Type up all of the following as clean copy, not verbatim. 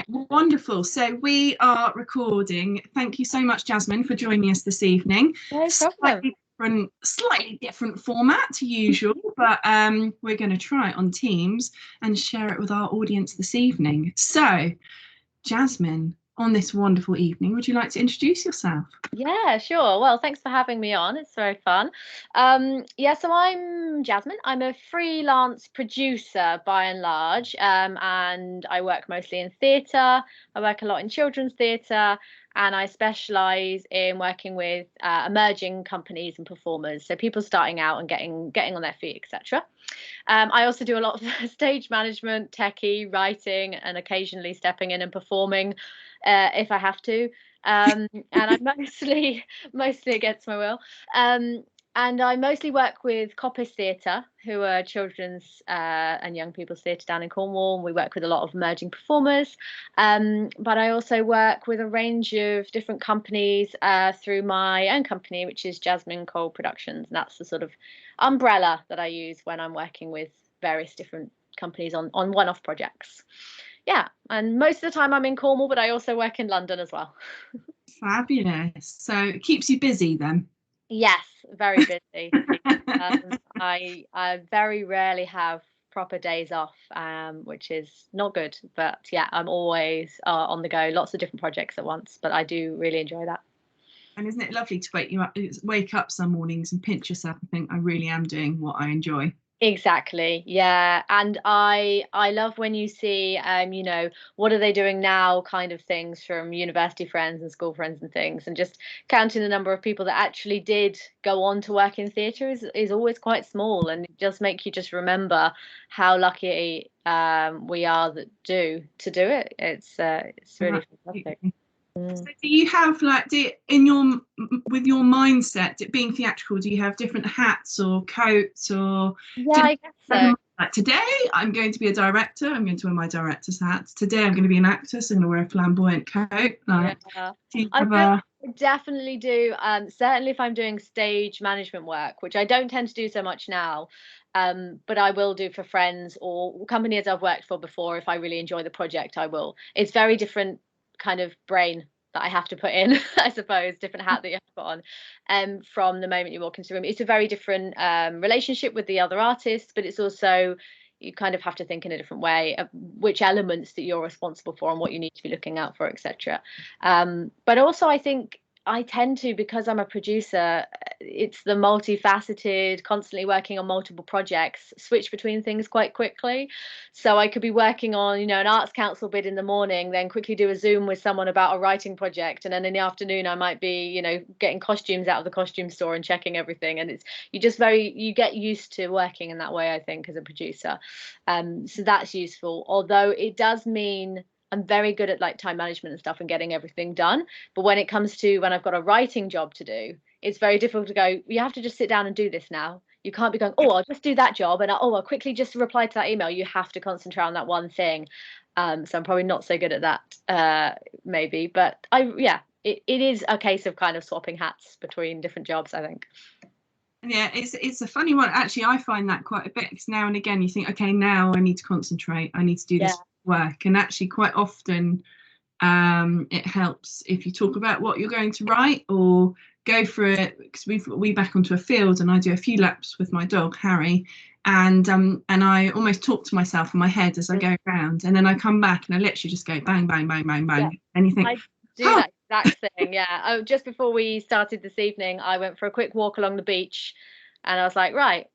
Wonderful. So we are recording. Thank you so much, Jasmine, for joining us this evening. No problem. Slightly different format to usual, but we're going to try it on Teams and share it with our audience this evening. So, Jasmine, on this wonderful evening, would you like to introduce yourself? Yeah, sure. Well, thanks for having me on. It's very fun. Yeah, so I'm Jasmine. I'm a freelance producer by and large, and I work mostly in theatre. I work a lot in children's theatre, and I specialise in working with emerging companies and performers, so people starting out and getting on their feet, etc. I also do a lot of stage management, techie, writing, and occasionally stepping in and performing if I have to. And I'm mostly against my will. And I mostly work with Coppice Theatre, who are children's and young people's theatre down in Cornwall. And we work with a lot of emerging performers. But I also work with a range of different companies through my own company, which is Jasmine Cole Productions. And that's the sort of umbrella that I use when I'm working with various different companies on one-off projects. Yeah, and most of the time I'm in Cornwall, but I also work in London as well. Fabulous. So it keeps you busy then? Yes, very busy. I very rarely have proper days off, which is not good. But yeah, I'm always on the go, lots of different projects at once. But I do really enjoy that. And isn't it lovely to wake up some mornings and pinch yourself and think, I really am doing what I enjoy? Exactly. Yeah. And I love when you see what are they doing now kind of things from university friends and school friends and things, and just counting the number of people that actually did go on to work in theatre is always quite small, and it does make you just remember how lucky we are that do it. It's really fantastic. So do you have with your mindset being theatrical, do you have different hats or coats or Yeah, I guess so. like today I'm going to be a director, I'm going to wear my director's hat. Today I'm going to be an actress, I'm going to wear a flamboyant coat. Like, Yeah. I Definitely do. Certainly if I'm doing stage management work, which I don't tend to do so much now, but I will do for friends or companies I've worked for before. If I really enjoy the project, I will. It's very different kind of brain that I have to put in, I suppose, different hat that you have to put on. From the moment you walk into the room, it's a very different relationship with the other artists, but it's also you kind of have to think in a different way of which elements that you're responsible for and what you need to be looking out for, etc. But also I think I tend to, because I'm a producer, it's the multifaceted, constantly working on multiple projects, switch between things quite quickly. So I could be working on, an arts council bid in the morning, then quickly do a Zoom with someone about a writing project. And then in the afternoon, I might be, getting costumes out of the costume store and checking everything. And you get used to working in that way, I think, as a producer. So that's useful. Although it does mean I'm very good at like time management and stuff and getting everything done. But when it comes to when I've got a writing job to do, it's very difficult to go, you have to just sit down and do this now. You can't be going, oh, I'll just do that job and I'll quickly just reply to that email. You have to concentrate on that one thing. So I'm probably not so good at that, maybe. But it is a case of kind of swapping hats between different jobs, I think. Yeah, it's a funny one. Actually, I find that quite a bit because now and again you think, okay, now I need to concentrate. I need to do this work. And actually quite often it helps if you talk about what you're going to write or go for it, because we back onto a field and I do a few laps with my dog Harry, and I almost talk to myself in my head as I go around, and then I come back and I literally just go bang bang bang bang bang, and you think, I do that exact thing. Yeah. Oh, just before we started this evening, I went for a quick walk along the beach, and I was like, right,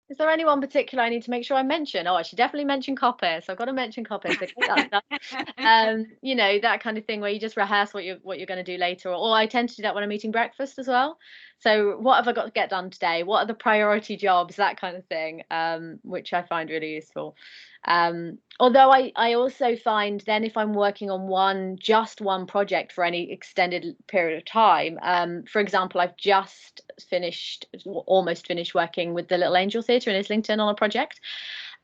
is there anyone particular I need to make sure I mention? Oh, I should definitely mention Coppice. I've got to mention Coppice. That kind of thing where you just rehearse what you're going to do later. Or I tend to do that when I'm eating breakfast as well. So what have I got to get done today? What are the priority jobs? That kind of thing, which I find really useful. Although I also find then if I'm working on just one project for any extended period of time, for example, I've just almost finished working with the Little Angel Theatre in Islington on a project.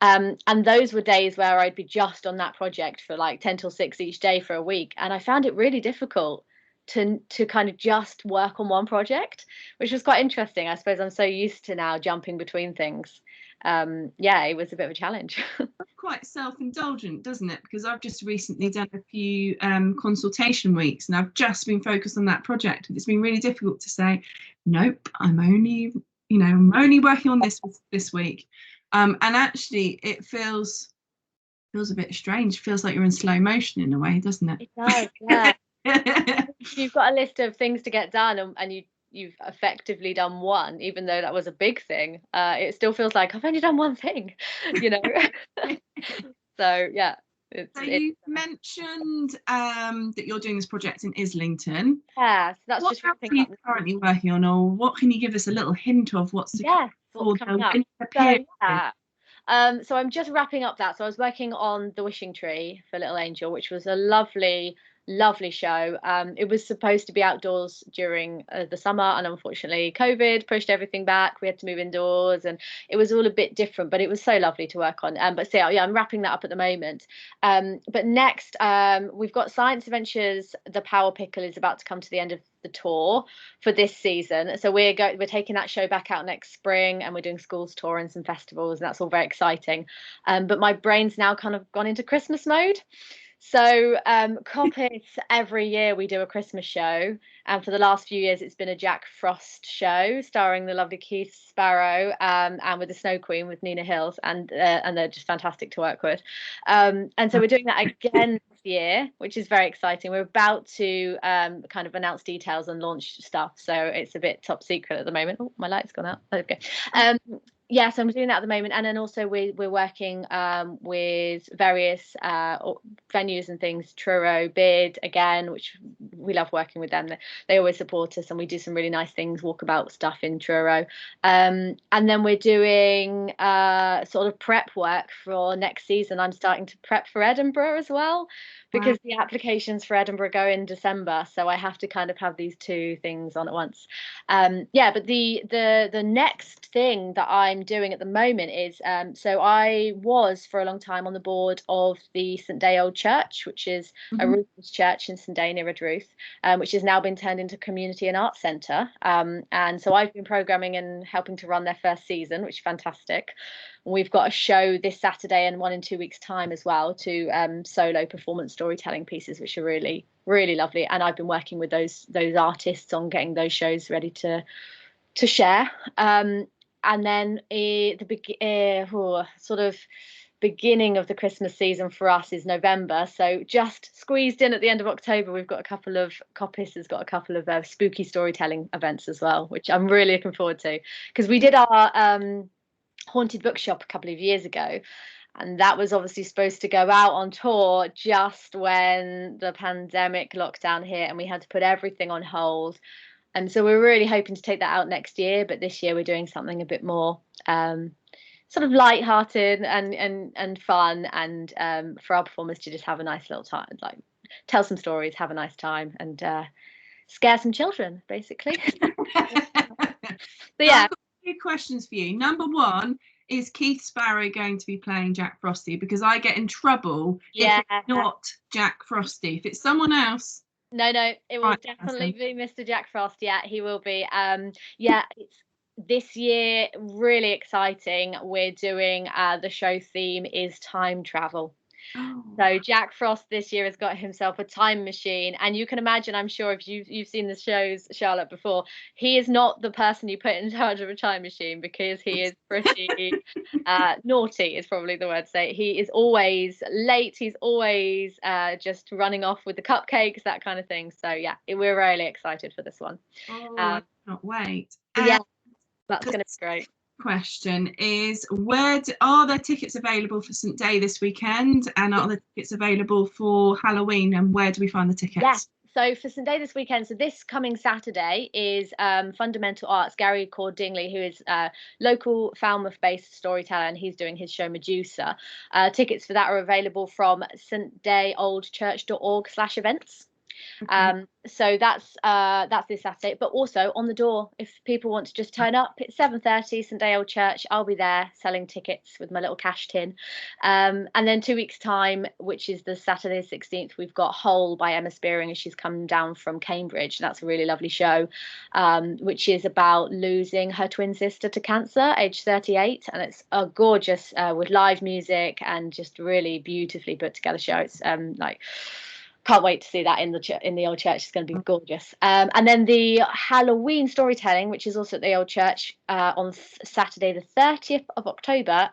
And those were days where I'd be just on that project for like 10 till 6 each day for a week. And I found it really difficult to kind of just work on one project, which was quite interesting. I suppose I'm so used to now jumping between things. yeah, it was a bit of a challenge. Quite self-indulgent, doesn't it? Because I've just recently done a few consultation weeks, and I've just been focused on that project, and it's been really difficult to say, nope, I'm only working on this week. And actually it feels a bit strange. Feels like you're in slow motion in a way, doesn't it? It does, yeah. You've got a list of things to get done, and you've effectively done one, even though that was a big thing. It still feels like I've only done one thing, you know. So yeah. So you mentioned that you're doing this project in Islington. Yeah, so that's what just else are you currently working on, or what can you give us a little hint of what's to come for the winter period? So I'm just wrapping up that. So I was working on The Wishing Tree for Little Angel, which was a lovely show. It was supposed to be outdoors during the summer, and unfortunately COVID pushed everything back. We had to move indoors, and it was all a bit different, but it was so lovely to work on. But so yeah, I'm wrapping that up at the moment. But next, we've got Science Adventures. The Power Pickle is about to come to the end of the tour for this season, so we're taking that show back out next spring, and we're doing schools tour and some festivals, and that's all very exciting. But my brain's now kind of gone into Christmas mode. So Coppet, every year we do a Christmas show, and for the last few years it's been a Jack Frost show starring the lovely Keith Sparrow, and with the Snow Queen with Nina Hills, and they're just fantastic to work with. And so we're doing that again this year, which is very exciting. We're about to kind of announce details and launch stuff, so it's a bit top secret at the moment. Oh, my light's gone out. Okay. Yeah, so I'm doing that at the moment, and then also we're working with various venues and things. Truro, Bid, again, which we love working with them. They always support us, and we do some really nice things, walkabout stuff in Truro. And then we're doing sort of prep work for next season. I'm starting to prep for Edinburgh as well, because the applications for Edinburgh go in December, so I have to kind of have these two things on at once. Yeah, but the next thing that I'm doing at the moment is so I was for a long time on the board of the St Day Old Church, which is a Ruthless church in St Day near Redruth, which has now been turned into community and arts centre, and so I've been programming and helping to run their first season, which is fantastic. We've got a show this Saturday and one in 2 weeks' time as well, two solo performance storytelling pieces, which are really, really lovely. And I've been working with those artists on getting those shows ready to share. And then sort of beginning of the Christmas season for us is November. So just squeezed in at the end of October, we've got a couple of Coppice has got a couple of spooky storytelling events as well, which I'm really looking forward to, because we did our haunted bookshop a couple of years ago, and that was obviously supposed to go out on tour just when the pandemic lockdown hit, and we had to put everything on hold. And so we're really hoping to take that out next year, but this year we're doing something a bit more sort of light-hearted and fun, and for our performers to just have a nice little time, like tell some stories, have a nice time, and scare some children, basically. So yeah. Two questions for you. Number one, is Keith Sparrow going to be playing Jack Frosty? Because I get in trouble if it's not Jack Frosty. If it's someone else. No, it will definitely be Mr. Jack Frost. Yeah, he will be. Yeah, it's this year really exciting. We're doing the show theme is time travel. Oh. So Jack Frost this year has got himself a time machine, and you can imagine, I'm sure if you've seen the shows, Charlotte, before, he is not the person you put in charge of a time machine, because he is pretty naughty is probably the word to say. He is always late, he's always just running off with the cupcakes, that kind of thing. So yeah, we're really excited for this one. I can't wait. Yeah, that's going to be great. Question is, are there tickets available for St Day this weekend, and are there tickets available for Halloween, and where do we find the tickets? Yes, so for St Day this weekend, so this coming Saturday is Fundamental Arts. Gary Cordingley, who is a local Falmouth based storyteller, and he's doing his show Medusa. Tickets for that are available from stdayoldchurch.org/events. So that's this Saturday, but also on the door, if people want to just turn up, it's 7:30, St Day Old Church. I'll be there selling tickets with my little cash tin. And then 2 weeks time, which is the Saturday the 16th, we've got Whole by Emma Spearing, and she's come down from Cambridge. That's a really lovely show, which is about losing her twin sister to cancer, age 38, and it's a gorgeous with live music and just really beautifully put together show. It's like, can't wait to see that in the old church. It's going to be gorgeous. And then the Halloween storytelling, which is also at the old church on Saturday the 30th of October,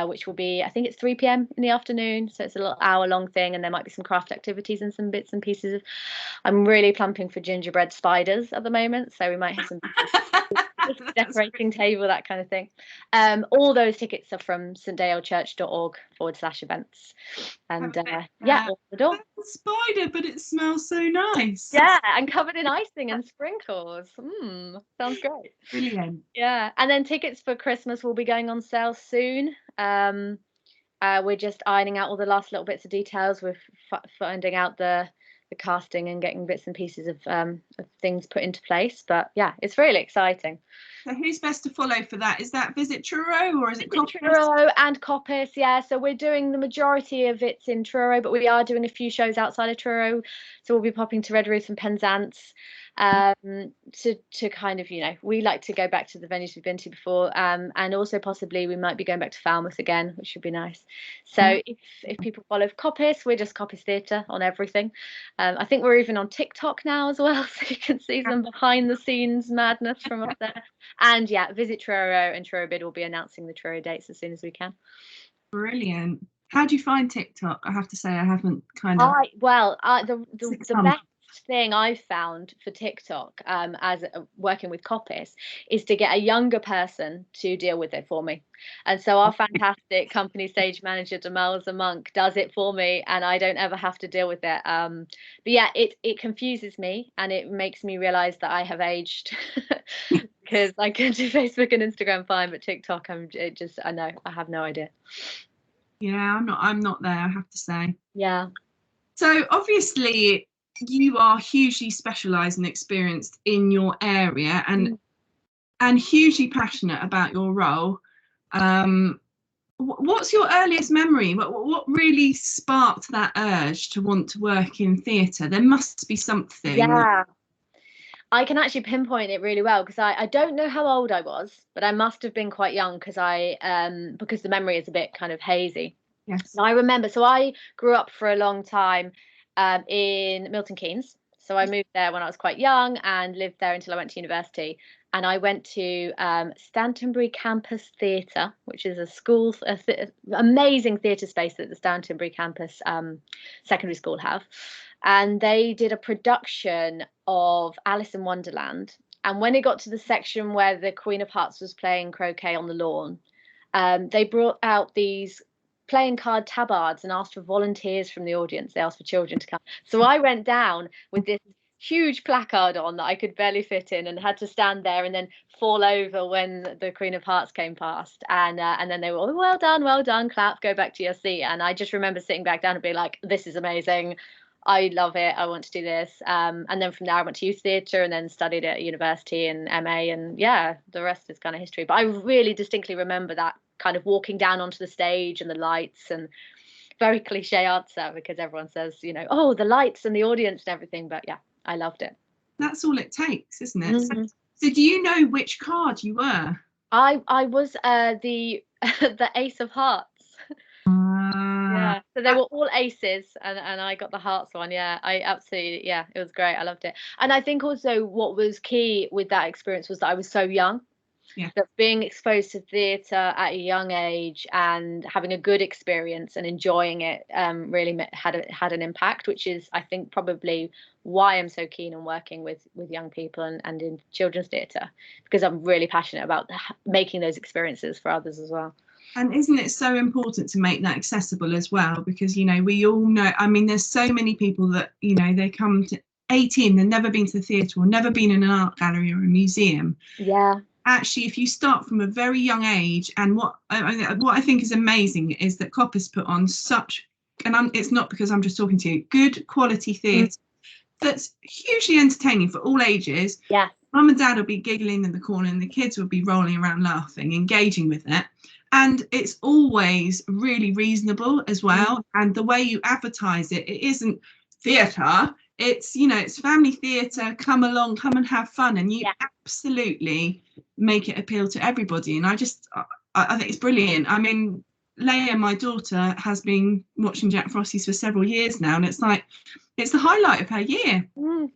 which will be, I think it's 3 p.m. in the afternoon. So it's a little hour-long thing, and there might be some craft activities and some bits and pieces. I'm really plumping for gingerbread spiders at the moment, so we might have some decorating table, that kind of thing. All those tickets are from stdayoldchurch.org/events. And yeah, off the door. That's a spider, but it smells so nice. Yeah, and covered in icing and sprinkles. Sounds great. Brilliant. Yeah, and then tickets for Christmas will be going on sale soon. We're just ironing out all the last little bits of details. We're finding out the casting and getting bits and pieces of things put into place. But yeah, it's really exciting. So who's best to follow for that? Is that Visit Truro, or is it Coppice? Truro and Coppice, yeah. So we're doing the majority of it's in Truro, but we are doing a few shows outside of Truro. So we'll be popping to Redruth and Penzance to kind of, we like to go back to the venues we've been to before, and also possibly we might be going back to Falmouth again, which would be nice. So if people follow Coppice, we're just Coppice Theatre on everything. I think we're even on TikTok now as well, so you can see some behind the scenes madness from up there. And yeah, Visit Truro and Truro Bid will be announcing the Truro dates as soon as we can. Brilliant. How do you find TikTok? I have to say I haven't kind of. The best thing I've found for TikTok as working with Coppice is to get a younger person to deal with it for me. And so our fantastic company stage manager Damal Zamonk does it for me, and I don't ever have to deal with it. But yeah, it confuses me, and it makes me realize that I have aged because I can do Facebook and Instagram fine, but TikTok I have no idea. Yeah, I'm not there, I have to say. Yeah. So obviously you are hugely specialised and experienced in your area, and hugely passionate about your role. What's your earliest memory? What really sparked that urge to want to work in theatre? There must be something. Yeah, I can actually pinpoint it really well, because I don't know how old I was, but I must have been quite young, because the memory is a bit kind of hazy. Yes. And I remember, so I grew up for a long time in Milton Keynes. So I moved there when I was quite young and lived there until I went to university. And I went to Stantonbury Campus Theatre, which is a school, amazing theatre space that the Stantonbury Campus Secondary School have. And they did a production of Alice in Wonderland. And when it got to the section where the Queen of Hearts was playing croquet on the lawn, they brought out these playing card tabards and asked for volunteers from the audience. They asked for children to come. So I went down with this huge placard on that I could barely fit in, and had to stand there and then fall over when the Queen of Hearts came past. And then they were all, well done, clap, go back to your seat. And I just remember sitting back down and being like, this is amazing. I love it. I want to do this. And then from there I went to youth theatre and then studied at university and MA, and yeah, the rest is kind of history. But I really distinctly remember that kind of walking down onto the stage and the lights, and very cliche answer because everyone says, oh, the lights and the audience and everything. But yeah, I loved it. That's all it takes, isn't it? Mm-hmm. So do you know which card you were? I was the Ace of Hearts. Yeah, so they were all aces, and I got the hearts one. Yeah, I absolutely, yeah, it was great. I loved it. And I think also what was key with that experience was that I was so young. Yeah. That being exposed to theatre at a young age and having a good experience and enjoying it really had an impact, which is, I think, probably why I'm so keen on working with young people and in children's theatre, because I'm really passionate about making those experiences for others as well. And isn't it so important to make that accessible as well? Because, we all know, I mean, there's so many people that, they come to 18, they've never been to the theatre or never been in an art gallery or a museum. Yeah. Actually, if you start from a very young age, and what I think is amazing is that Coppice put on such and it's not because I'm just talking to you, good quality theatre that's hugely entertaining for all ages. Yeah. Mum and dad will be giggling in the corner and the kids will be rolling around laughing, engaging with it. And it's always really reasonable as well. And the way you advertise it, it isn't theatre. It's, you know, it's family theatre. Come along, come and have fun. And you absolutely make it appeal to everybody. And I think it's brilliant. I mean, Leia, my daughter, has been watching Jack Frosties for several years now. And it's like, it's the highlight of her year.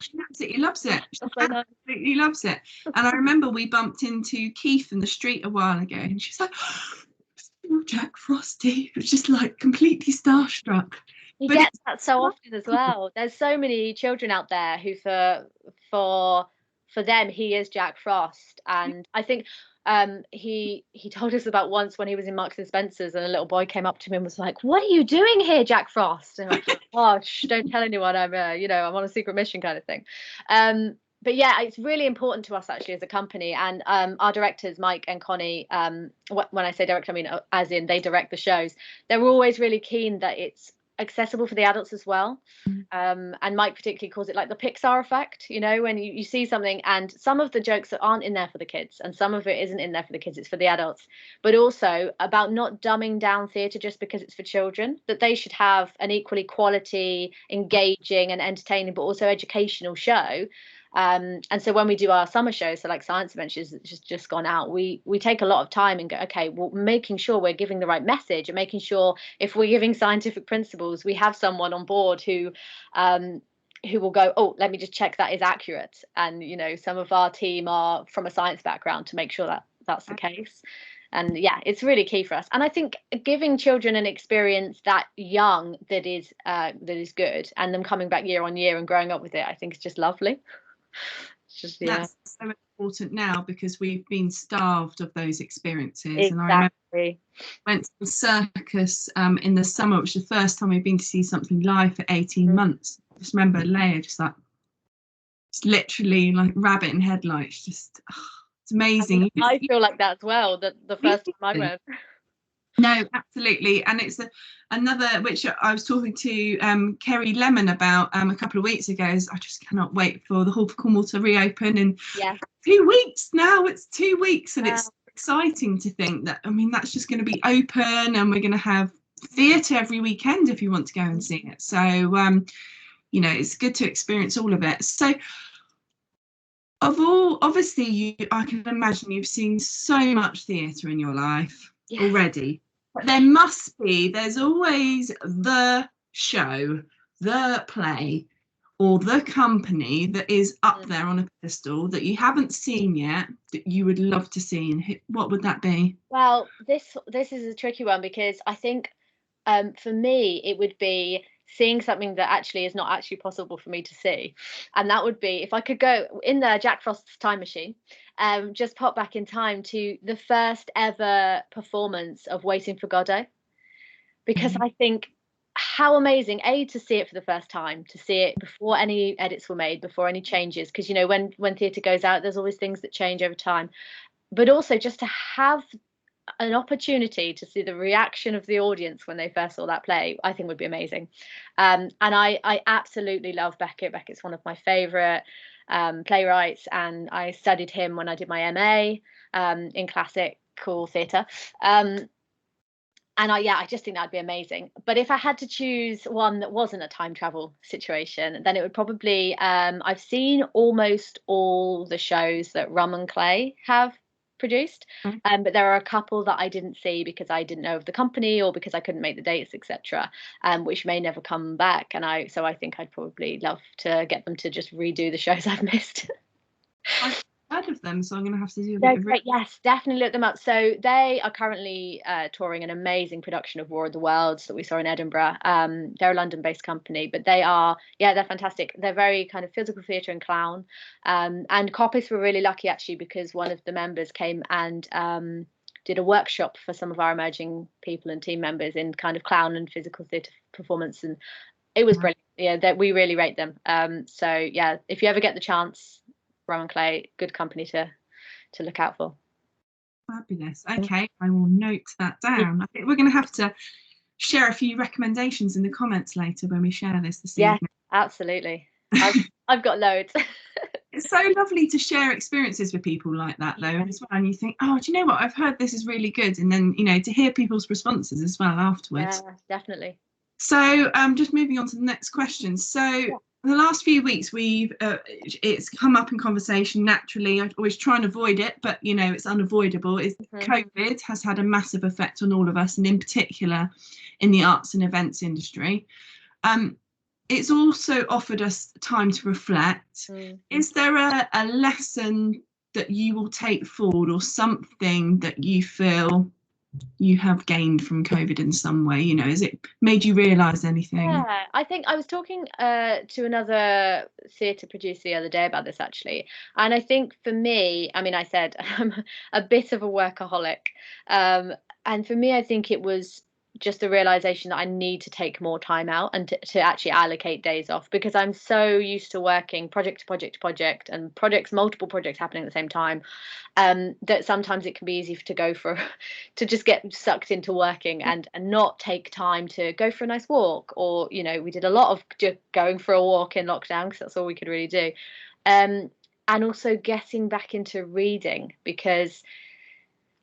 She absolutely loves it. She absolutely loves it. And I remember we bumped into Keith in the street a while ago, and she's like, oh, Jack Frosty. It was just like completely starstruck. You get that so often as well. There's so many children out there who for them he is Jack Frost. And I think he told us about once when he was in Marks and Spencer's and a little boy came up to him and was like, "What are you doing here, Jack Frost?" And I'm like, "Oh, don't tell anyone. I'm I'm on a secret mission," kind of thing. But yeah, it's really important to us actually as a company, and our directors Mike and Connie, when I say direct, I mean as in they direct the shows. They're always really keen that it's accessible for the adults as well. And Mike particularly calls it like the Pixar effect, you know, when you see something and some of the jokes that aren't in there for the kids and some of it isn't in there for the kids, it's for the adults, but also about not dumbing down theatre just because it's for children, that they should have an equally quality, engaging and entertaining but also educational show. And so when we do our summer shows, so like Science Adventures, just gone out, we take a lot of time and go, okay, well, making sure we're giving the right message and making sure if we're giving scientific principles, we have someone on board who will go, oh, let me just check that is accurate. And, you know, some of our team are from a science background to make sure that that's the case. And yeah, it's really key for us. And I think giving children an experience that young that is good, and them coming back year on year and growing up with it, I think is just lovely. That's so important now because we've been starved of those experiences. Exactly. And I remember I went to the circus in the summer, which was the first time we'd been to see something live for 18 months. I just remember Leia just literally like rabbit in headlights, just it's amazing. I feel like that as well, the first time I went. No, absolutely. And it's another, which I was talking to Kerry Lemon about a couple of weeks ago, is I just cannot wait for the Hall for Cornwall to reopen in 2 weeks now. It's 2 weeks and it's exciting to think that, I mean, that's just going to be open and we're going to have theatre every weekend if you want to go and see it. So, you know, it's good to experience all of it. So, obviously, I can imagine you've seen so much theatre in your life already. But there's always the show, the play, or the company that is up there on a pedestal that you haven't seen yet that you would love to see. And what would that be? Well, this is a tricky one because I think for me it would be seeing something that actually is not actually possible for me to see, and that would be if I could go in the Jack Frost's time machine, just pop back in time to the first ever performance of Waiting for Godot, because I think how amazing to see it for the first time, to see it before any edits were made, before any changes, because you know when theatre goes out there's always things that change over time, but also just to have an opportunity to see the reaction of the audience when they first saw that play, I think would be amazing. And I absolutely love Beckett. Beckett's one of my favourite playwrights, and I studied him when I did my MA in classical theatre. And I just think that'd be amazing. But if I had to choose one that wasn't a time travel situation, then it would probably I've seen almost all the shows that Rum and Clay have produced, but there are a couple that I didn't see because I didn't know of the company or because I couldn't make the dates, etc., which may never come back. And I think I'd probably love to get them to just redo the shows I've missed. I've heard of them, so I'm going to have to do a They're bit of great. Yes, definitely look them up. So they are currently touring an amazing production of War of the Worlds that we saw in Edinburgh. They're a London-based company, but they're fantastic. They're very kind of physical theatre and clown. And Coppice were really lucky actually because one of the members came and did a workshop for some of our emerging people and team members in kind of clown and physical theatre performance, and it was brilliant. Yeah, we really rate them. So yeah, if you ever get the chance, Rum and Clay, good company to look out for. Fabulous. Okay, I will note that down. I think we're going to have to share a few recommendations in the comments later when we share this Yeah, evening. absolutely. I've got loads. It's so lovely to share experiences with people like that, though, as well. And you think, oh, do you know what? I've heard this is really good, and then to hear people's responses as well afterwards. Yeah, definitely. So, just moving on to the next question. So, the last few weeks, it's come up in conversation naturally. I always try and avoid it, but it's unavoidable. COVID has had a massive effect on all of us, and in particular, in the arts and events industry. It's also offered us time to reflect. Is there a lesson that you will take forward, or something that you feel you have gained from COVID in some way? Has it made you realise anything? Yeah, I think I was talking to another theatre producer the other day about this, actually. And I think for me, I mean, I said I'm a bit of a workaholic. And for me, I think it was just the realization that I need to take more time out and to actually allocate days off, because I'm so used to working project to project to project, and multiple projects happening at the same time, that sometimes it can be easy to just get sucked into working and not take time to go for a nice walk, or we did a lot of just going for a walk in lockdown because that's all we could really do, and also getting back into reading, because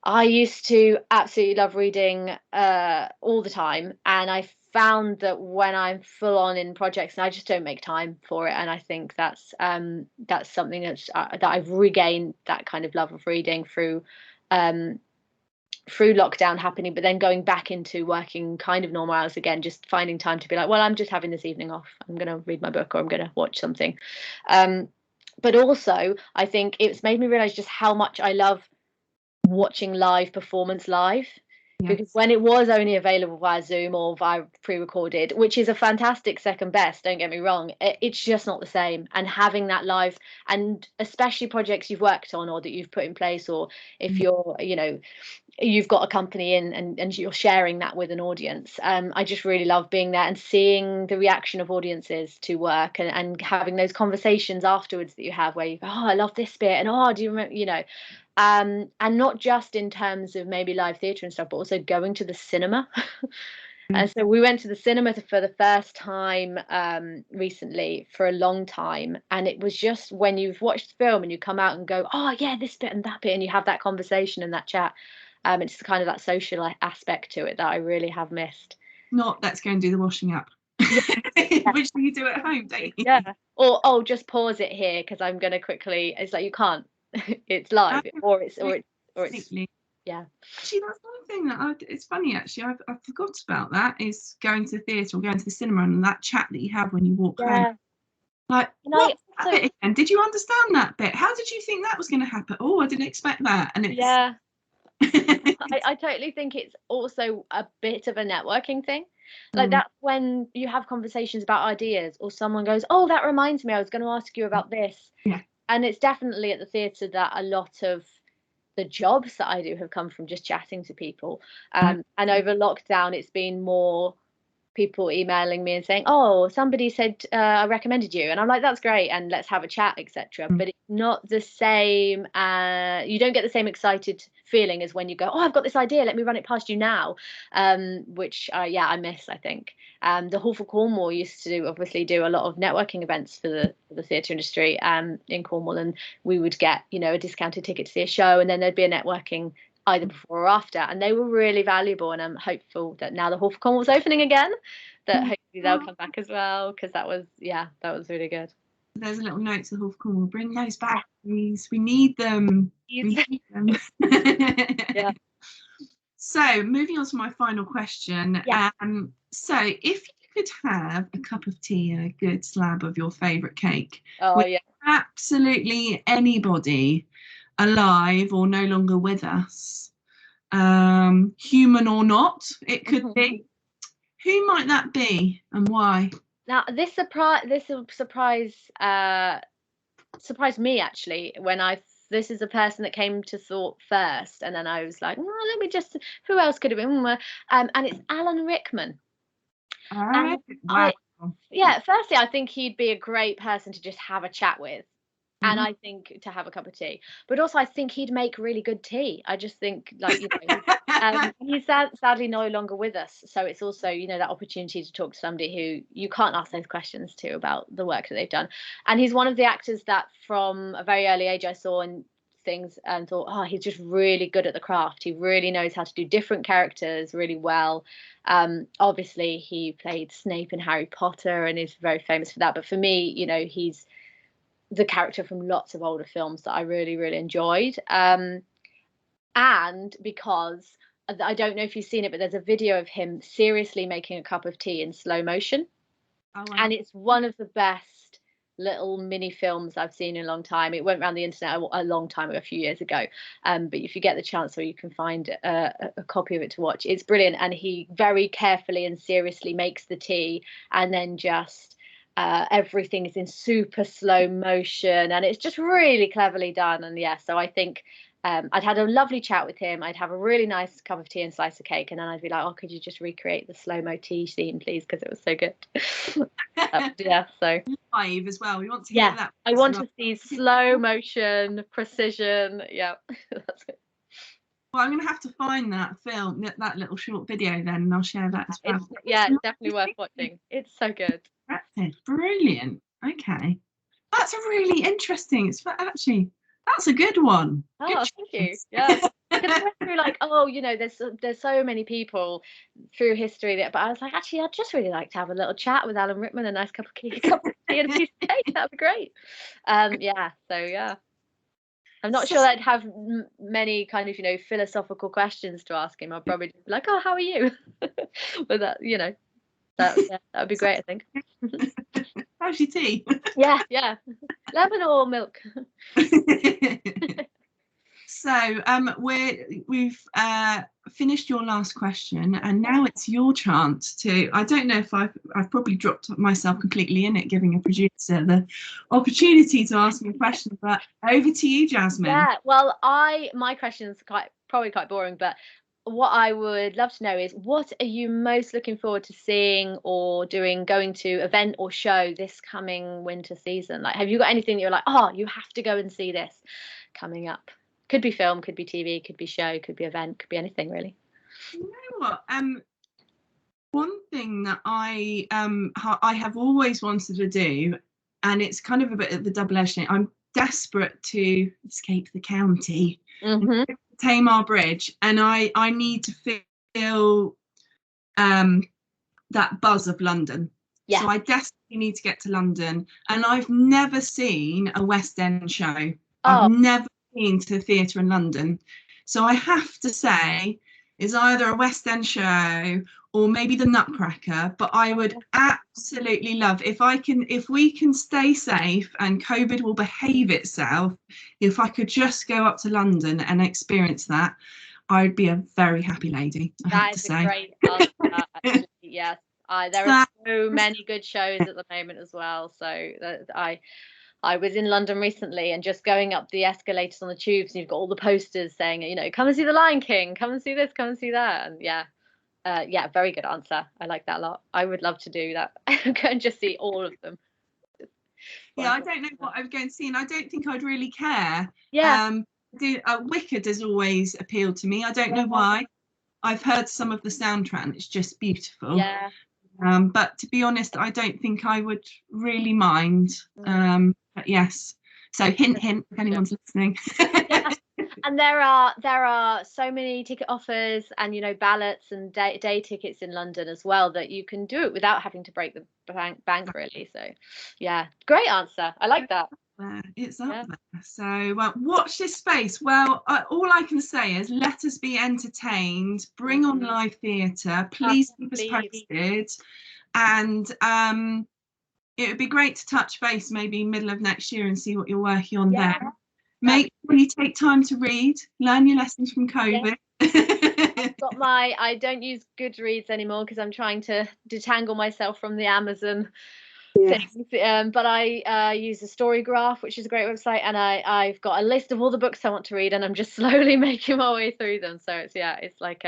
I used to absolutely love reading all the time, and I found that when I'm full on in projects, and I just don't make time for it. And I think that's something that I've regained, that kind of love of reading through lockdown happening, but then going back into working kind of normal hours again, just finding time to be like, well, I'm just having this evening off. I'm going to read my book, or I'm going to watch something. But also, I think it's made me realize just how much I love watching live performance live. Yes. Because when it was only available via Zoom or via pre-recorded, which is a fantastic second best, don't get me wrong, it's just not the same. And having that live, and especially projects you've worked on or that you've put in place, or if you're you've got a company in and you're sharing that with an audience, I just really love being there and seeing the reaction of audiences to work, and having those conversations afterwards that you have where you go, oh, I love this bit, and oh, do you remember, and not just in terms of maybe live theatre and stuff, but also going to the cinema. And so we went to the cinema for the first time recently for a long time, and it was just when you've watched the film and you come out and go, oh yeah, this bit and that bit, and you have that conversation and that chat. It's kind of that social aspect to it that I really have missed. Not let's go and do the washing up. Yeah. Which you do at home, don't you? Yeah. Or oh, just pause it here because I'm going to quickly. It's like you can't. It's live, or it's yeah. Actually, that's one thing that it's funny. Actually, I forgot about that. Is going to the theatre or going to the cinema, and that chat that you have when you walk home. Like, what that bit again? Did you understand that bit? How did you think that was going to happen? Oh, I didn't expect that. And it's I totally think it's also a bit of a networking thing. Like that's when you have conversations about ideas, or someone goes, oh, that reminds me, I was going to ask you about this. Yeah. And it's definitely at the theatre that a lot of the jobs that I do have come from just chatting to people. And over lockdown, it's been more people emailing me and saying, oh, somebody said I recommended you, and I'm like, that's great, and let's have a chat, etc. But it's not the same, you don't get the same excited feeling as when you go, oh, I've got this idea, let me run it past you now, which I miss. I think the Hall for Cornwall used to obviously do a lot of networking events for the theatre industry in Cornwall, and we would get a discounted ticket to see a show, and then there'd be a networking either before or after, and they were really valuable. And I'm hopeful that now the Hall for Cornwall's opening again, that hopefully they'll come back as well, because that was really good. There's a little note to the Hall for Cornwall: bring those back, please. We need them. We need them. Yeah. So moving on to my final question. Yeah. So if you could have a cup of tea and a good slab of your favourite cake with absolutely anybody, alive or no longer with us, human or not, it could be, who might that be and why? Now this will surprise me, actually, when this is a person that came to thought first, and then I was like, well, let me just, who else could have been, and it's Alan Rickman. Wow. Firstly, I think he'd be a great person to just have a chat with. and I think to have a cup of tea. But also I think he'd make really good tea. I just think, like, you know, he's sadly no longer with us, so it's also, you know, that opportunity to talk to somebody who you can't ask those questions to about the work that they've done. And he's one of the actors that from a very early age I saw in things and thought, oh, he's just really good at the craft. He really knows how to do different characters really well. Obviously he played Snape in Harry Potter and is very famous for that, but for me, you know, he's the character from lots of older films that I really, really enjoyed. And because I don't know if you've seen it, but there's a video of him seriously making a cup of tea in slow motion. Oh, wow. And it's one of the best little mini films I've seen in a long time. It went around the internet a long time ago, a few years ago. But if you get the chance, or you can find a copy of it to watch, it's brilliant. And he very carefully and seriously makes the tea, and then just everything is in super slow motion, and it's just really cleverly done. And yeah, so I think I'd had a lovely chat with him. I'd have a really nice cup of tea and slice of cake, and then I'd be like, oh, could you just recreate the slow-mo tea scene, please, because it was so good. Yeah, so live as well. We want to hear that. I want to see slow motion, precision. Yeah. That's it. Well, I'm going to have to find that film, that little short video then, and I'll share that as well. It's definitely worth watching. It's so good. That's brilliant. Okay. That's a really interesting, that's a good one. Oh, good thank you. Yeah. Because I went through like, oh, you know, there's so many people through history but I was like, actually, I'd just really like to have a little chat with Alan Rickman, a nice cup of tea and a piece of cake. That'd be great. Yeah. So yeah. I'm not sure I'd have many kind of, you know, philosophical questions to ask him. I'd probably just be like, oh, how are you? But that, you know, that would be great, I think. How's your tea? Yeah. Lemon or milk? So we've finished your last question, and now it's your chance to, I don't know if I've probably dropped myself completely in it, giving a producer the opportunity to ask me a question, but over to you, Jasmine. Yeah, well, my question is probably quite boring, but what I would love to know is, what are you most looking forward to seeing or doing, going to event or show this coming winter season? Like, have you got anything that you're like, oh, you have to go and see this coming up? Could be film, could be TV, could be show, could be event, could be anything really. You know what? One thing that I have always wanted to do, and it's kind of a bit of the double-edged thing. I'm desperate to escape the county, Tamar Bridge, and I need to feel that buzz of London. Yeah. So I desperately need to get to London, and I've never seen a West End show. I've never been to the theatre in London, so I have to say is either a West End show or maybe the Nutcracker. But I would absolutely love, if we can stay safe and COVID will behave itself, if I could just go up to London and experience that, I'd be a very happy lady. That is a great answer, actually. Yes, there are so many good shows at the moment as well. So I was in London recently, and just going up the escalators on the tubes, and you've got all the posters saying, you know, come and see The Lion King, come and see this, come and see that. And yeah, very good answer. I like that a lot. I would love to do that. Go and just see all of them. Yeah, I don't know what I'm going to see, and I don't think I'd really care. Yeah. Wicked has always appealed to me. I don't know why. I've heard some of the soundtrack, and it's just beautiful. Yeah. But to be honest, I don't think I would really mind. But yes, so hint, if anyone's listening. Yeah. And there are so many ticket offers and, you know, ballots and day tickets in London as well, that you can do it without having to break the bank really. So yeah, great answer. I like that. It's up there. So watch this space. Well, all I can say is let us be entertained. Bring on live theatre. Please keep us posted. And it would be great to touch base maybe middle of next year and see what you're working on there. Make sure you take time to read, learn your lessons from COVID. I don't use Goodreads anymore because I'm trying to detangle myself from the Amazon things. But I use a Story Graph, which is a great website, and I've got a list of all the books I want to read, and I'm just slowly making my way through them. So it's like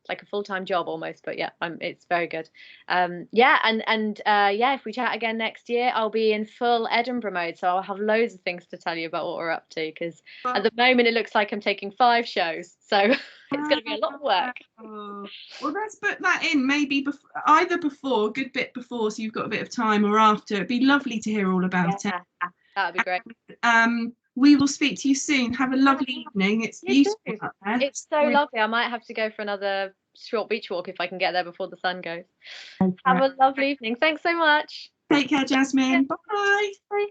like a full-time job almost, but yeah, it's very good. Yeah, and yeah, if we chat again next year, I'll be in full Edinburgh mode, so I'll have loads of things to tell you about what we're up to, because at the moment it looks like I'm taking 5 shows, so it's going to be a lot of work. Well, let's put that in maybe either before, a good bit before, so you've got a bit of time, or after. It'd be lovely to hear all about it. That'd be great. We will speak to you soon. Have a lovely evening. It's beautiful out there. It's so lovely. I might have to go for another short beach walk if I can get there before the sun goes. Have a lovely evening. Thanks so much. Take care, Jasmine. Bye. Bye.